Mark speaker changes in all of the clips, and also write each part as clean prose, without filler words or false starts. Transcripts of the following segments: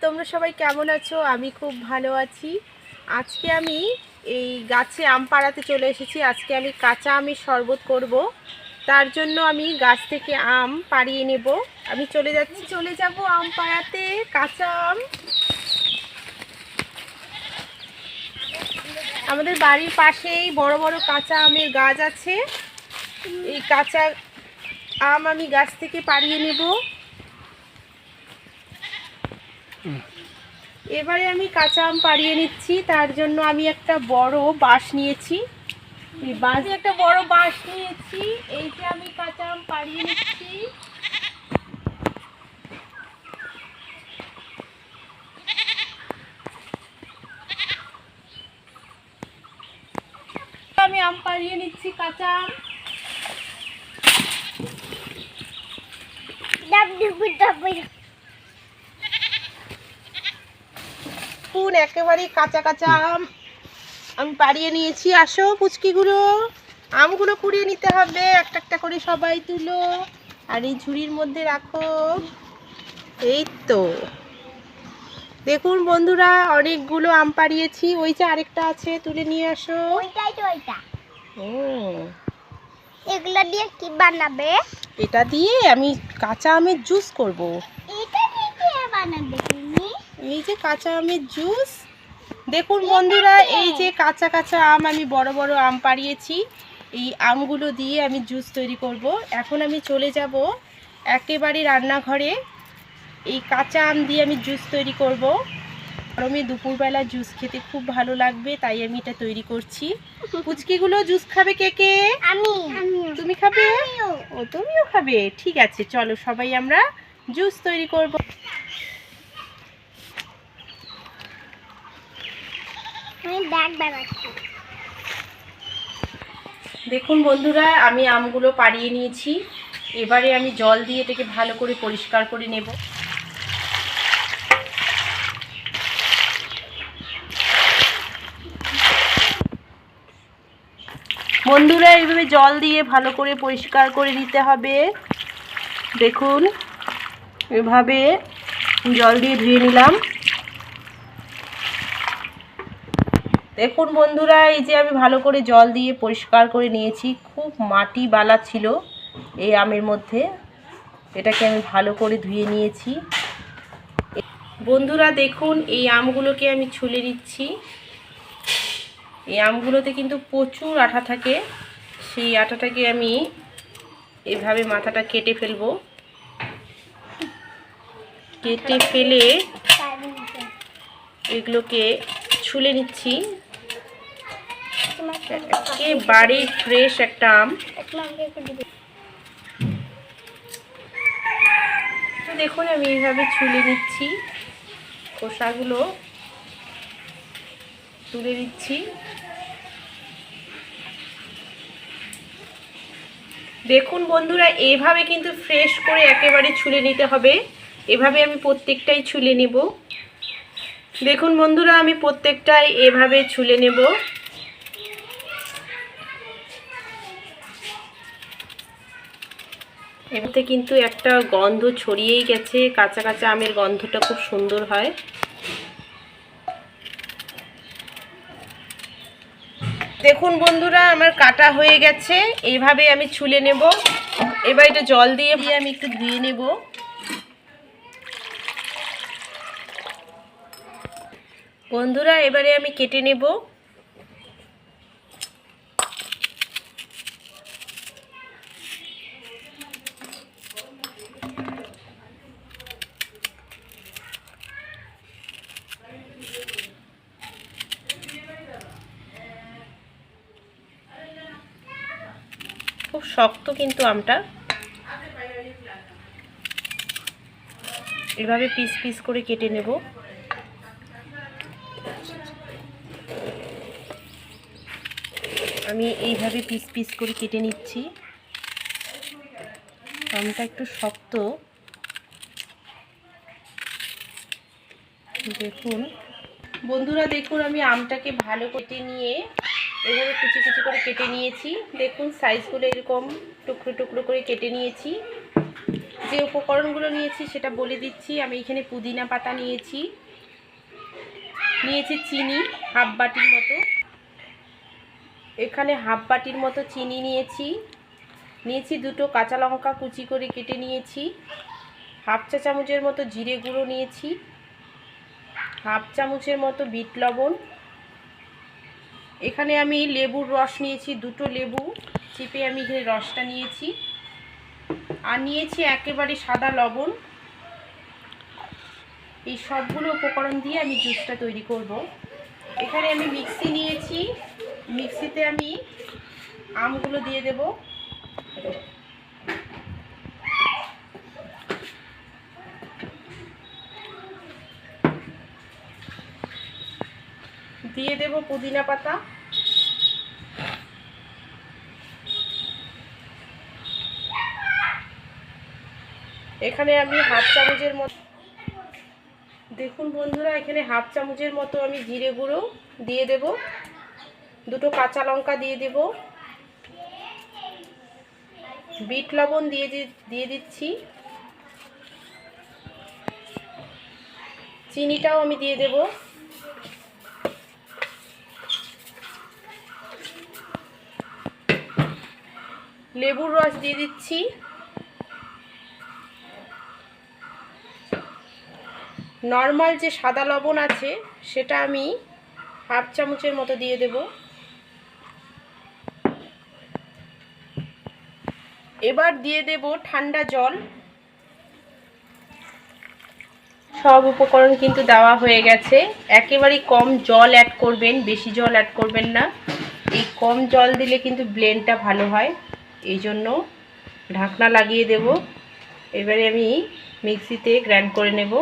Speaker 1: তোমরা সবাই কেমন আছো? আমি খুব ভালো আছি। আজকে আমি এই গাছে আম পাড়াতে চলে এসেছি। আজকে আমি কাঁচা আমের শরবত করব। তার জন্য আমি গাছ থেকে আম পাড়িয়ে নেব। আমি চলে যাব আম পাড়াতে। কাঁচা আম আমাদের বাড়ির পাশেই বড় বড় কাঁচা আমের গাছ আছে। এই কাঁচা আম আমি গাছ থেকে পাড়িয়ে নেব। এবারে আমি কাঁচা আম পাড়িয়ে নিচ্ছি। তার জন্য আমি একটা বড় বাঁশ নিয়েছি। এই যে আমি কাঁচা আম পাড়িয়ে নিচ্ছি। আমি আম পাড়িয়ে নিচ্ছি কাঁচা আম। একেবারে কাঁচা কাঁচা আম আমি পাড়িয়ে নিয়েছি। আসো পুচকিগুলো, আমগুলো কুড়িয়ে নিতে হবে। একটা একটা করে সবাই তুলো আর এই ঝুড়ির মধ্যে রাখো। এই তো দেখুন বন্ধুরা, অনেকগুলো আম পাড়িয়েছি। ওই যে আরেকটা আছে, তুলে নিয়ে আসো। ও,
Speaker 2: এগুলা দিয়ে কি বানাবে?
Speaker 1: এটা দিয়ে আমি কাঁচা আমের জুস করব।
Speaker 2: এটা দিয়ে কি বানাবে তুমি?
Speaker 1: এই যে কাঁচা আমের জুস। দেখুন বন্ধুরা, এই যে কাঁচা কাঁচা আম আমি বড় বড় আম পাড়িয়েছি। এই আমগুলো দিয়ে আমি জুস তৈরি করব। এখন আমি চলে যাব একেবারে রান্নাঘরে। এই কাঁচা আম দিয়ে আমি জুস তৈরি করব। গরমে দুপুরবেলা জুস খেতে খুব ভালো লাগবে, তাই আমি এটা তৈরি করছি। পুচকিগুলো জুস খাবে কে কে?
Speaker 2: আমি।
Speaker 1: তুমি খাবে? ও, তুমিও খাবে? ঠিক আছে, চলো সবাই আমরা জুস তৈরি করব।
Speaker 2: আমি ব্যাগ বানাচ্ছি।
Speaker 1: দেখুন বন্ধুরা, আমি আমগুলো পাড়িয়ে নিয়েছি। এবারে আমি জল দিয়ে এটাকে ভালো করে পরিষ্কার করে নেব। বন্ধুরা, এইভাবে জল দিয়ে ভালো করে পরিষ্কার করে নিতে হবে। দেখুন, এভাবে জল দিয়ে ধুয়ে নিলাম। দেখুন বন্ধুরা, এই যে আমি ভালো করে জল দিয়ে পরিষ্কার করে নিয়েছি। খুব মাটি বালা ছিল এই আমের মধ্যে, এটাকে আমি ভালো করে ধুয়ে নিয়েছি। বন্ধুরা দেখুন, এই আমগুলোকে আমি ছুলে নিচ্ছি। এই আমগুলোতে কিন্তু প্রচুর আঠা থাকে। সেই আঠাটাকে আমি এভাবে মাথাটা কেটে ফেলবো। কেটে ফেলে এগুলোকে ছুলে নিচ্ছি। একেবারে ফ্রেশ একটা আম। দেখুন, আমি এইভাবে ছুলে নিচ্ছি, খোসাগুলো তুলে দিচ্ছি। দেখুন বন্ধুরা, এইভাবে কিন্তু ফ্রেশ করে একেবারে ছুলে নিতে হবে। এভাবে আমি প্রত্যেকটাই ছুলে নেব। দেখুন বন্ধুরা, আমি প্রত্যেকটাই এভাবে ছুলে নেব। এতে কিন্তু একটা গন্ধ ছড়িয়েই গেছে। কাঁচা কাঁচা আমের গন্ধটা খুব সুন্দর হয়। দেখুন বন্ধুরা, আমার কাটা হয়ে গেছে। এইভাবে আমি ছুলে নেব। এবার এটা জল দিয়ে আমি একটু ধুয়ে নেব। বন্ধুরা, এবারে আমি কেটে নেব। খুব শক্ত কিন্তু আমটা। এভাবে পিস পিস করে কেটে নেব। আমি এইভাবে পিস পিস করে কেটে নিচ্ছি। আমটা একটু শক্ত। দেখুন বন্ধুরা, দেখুন আমি আমটাকে ভালো কেটে নিয়ে এভাবে কুচি কুচি করে কেটে নিয়েছি। দেখুন সাইজগুলো এরকম টুকরো টুকরো করে কেটে নিয়েছি। যে উপকরণগুলো নিয়েছি সেটা বলে দিচ্ছি। আমি এখানে পুদিনা পাতা নিয়েছি চিনি হাফ বাটির মতো, এখানে হাফ বাটির মতো চিনি নিয়েছি দুটো কাঁচা লঙ্কা কুচি করে কেটে নিয়েছি, হাফ চা চামচের মতো জিরে গুঁড়ো নিয়েছি, হাফ চামচের মতো বিট লবণ, এখানে আমি লেবুর রস নিয়েছি, দুটো লেবু চিপে আমি এখানে রসটা নিয়েছি, আর নিয়েছি একেবারে সাদা লবণ। এই সবগুলো উপকরণ দিয়ে আমি জুসটা তৈরি করব। এখানে আমি মিক্সি নিয়েছি, মিক্সিতে আমি আমগুলো দিয়ে দেব। দিয়ে দেব পুদিনা পাতা, এখানে আমি হাফ চামচের মতো, দেখুন বন্ধুরা এখানে হাফ চামচের মতো আমি জিরে গুঁড়ো দিয়ে দেব, দুটো কাঁচা লঙ্কা দিয়ে দেব, বিট লবণ দিয়ে দিচ্ছি, চিনিটাও আমি দিয়ে দেব, লেবুর রস দিয়ে দিচ্ছি, নর্মাল যে সাদা লবণ আছে সেটা আমি হাফ চামচের মতো দিয়ে দেব। এবার দিয়ে দেব ঠান্ডা জল। সব উপকরণ কিন্তু দেওয়া হয়ে গেছে, একেবারেই কম জল অ্যাড করবেন, বেশি জল অ্যাড করবেন না। এই কম জল দিলে কিন্তু ব্লেন্ডটা ভালো হয়, এই জন্য ঢাকনা লাগিয়ে দেব। এবারে আমি মিক্সিতে গ্রাইন্ড করে নেব।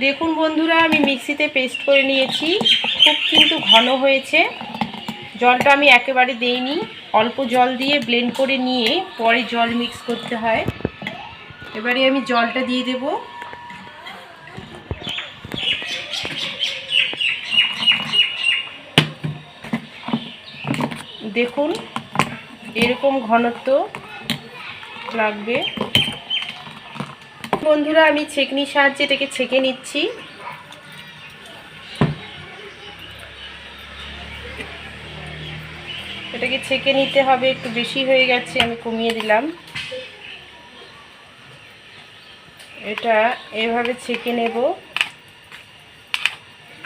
Speaker 1: দেখুন বন্ধুরা আমি মিক্সিতে পেস্ট করে নিয়েছি, খুব কিন্তু ঘন হয়েছে, জলটা আমি একেবারে দেইনি, অল্প জল দিয়ে ব্লেন্ড করে নিয়ে পরে জল মিক্স করতে হয়। এবারে আমি জলটা দিয়ে দেব। দেখুন এরকম ঘনত্ব লাগবে। বন্ধুরা আমি ছেঁকনির সাহায্যে এটাকে ছেঁকে নিচ্ছি। এটাকে ছেঁকে নিতে হবে, একটু বেশি হয়ে গেছে আমি কমিয়ে দিলাম। এটা এভাবে ছেঁকে নেব।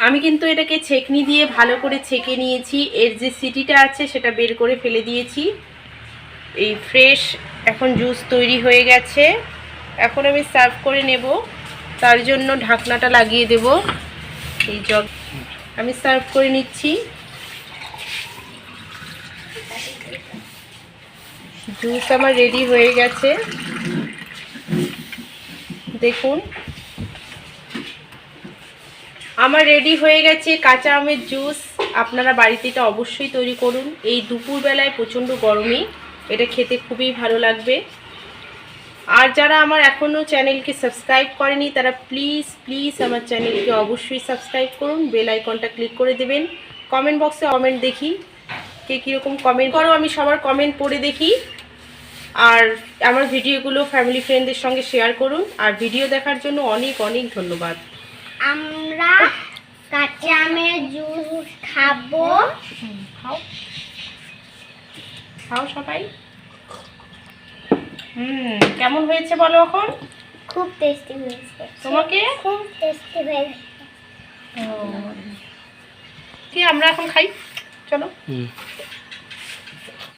Speaker 1: আমি কিন্তু এটাকে ছেঁকনি দিয়ে ভালো করে ছেঁকে নিয়েছি, এর যে সিটিটা আছে সেটা বের করে ফেলে দিয়েছি। এই ফ্রেশ এখন জুস তৈরি হয়ে গেছে, এখন আমি সার্ভ করে নেব, তার জন্য ঢাকনাটা লাগিয়ে দেব। এই জগ আমি সার্ভ করে নিচ্ছি। জুস আমার রেডি হয়ে গেছে, দেখুন আমার রেডি হয়ে গেছে কাঁচা আমের জুস। আপনারা বাড়িতে এটা অবশ্যই তৈরি করুন, এই দুপুরবেলায় প্রচণ্ড গরমে এটা খেতে খুবই ভালো লাগবে। আর যারা আমার এখনও চ্যানেলকে সাবস্ক্রাইব করেনি তারা প্লিজ আমার চ্যানেলকে অবশ্যই সাবস্ক্রাইব করুন, বেল আইকনটা ক্লিক করে দেবেন। কমেন্ট বক্সে কমেন্ট দেখি কে কীরকম কমেন্ট করো, আমি সবার কমেন্ট পড়ে দেখি। আর আমার ভিডিওগুলো ফ্যামিলি ফ্রেন্ডদের সঙ্গে শেয়ার করুন। আর ভিডিও দেখার জন্য অনেক ধন্যবাদ।
Speaker 2: আমরা কাঁচা আমের জুস খাবো।
Speaker 1: খাও সবাই। কেমন হয়েছে বলো এখন?
Speaker 2: খুব টেস্টি হয়েছে।
Speaker 1: তোমাকে?
Speaker 2: খুব টেস্টি হয়েছে।
Speaker 1: কি আমরা এখন খাই, চলো।